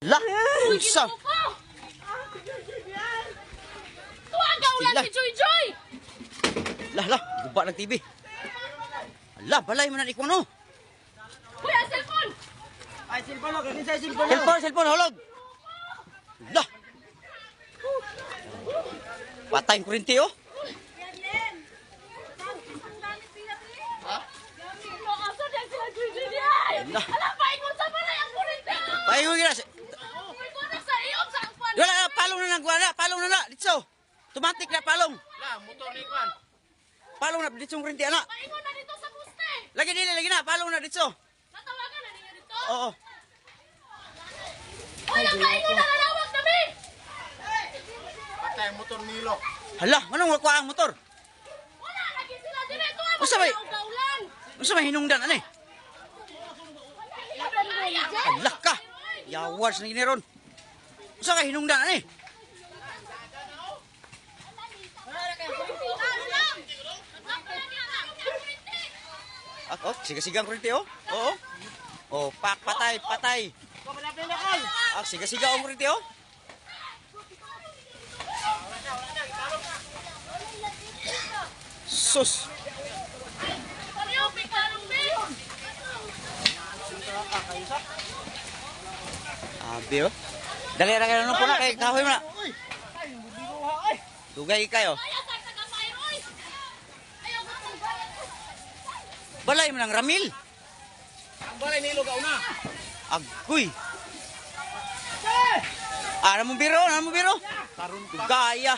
Lah, unsa? Tuwa ka ulan si Joy Joy. Lah, guba ng TV. Lah, balay man na ikaw no. Kuya, cellphone. Ay, cellphone lo, kasi sa cellphone lo. Cellphone, hulog. Lah. Patay ang kurinti oh. Lah. Alam pa ikot sa balay ang kurente. Pahingon gina. Ikot na sa iyong sa kwan. Wala, palong na nagwana, palong na. Dito. Automatic na palong. Lah, motor ni kwan. Palong na dito ang kurinti ana. Paingon na dito sa poste. Lagi na, palong na dito. Natawagan na ninyo dito. Oo. Wala paingon na nalawag kami. Patay ang motor nilo. Hala, manong wakuha ang motor. Wala lagi sila direto. Usa bay? Gaulan. Unsa may hinungdan ani? Hala ka. Yawas na giniron. Unsa ka hinungdan ani? Oh, siga-siga ang kurinti oh. Oo. Oh, patay. Siga-siga ang kurinti oh. Sus. Abi oh. Dali ra kayo po na kay kahoy mo na. Dugay kayo. Balay mo ng Ramil. Ang balay nilo ka una. Agoy. Namong biro. Tarun pa. Dugaya.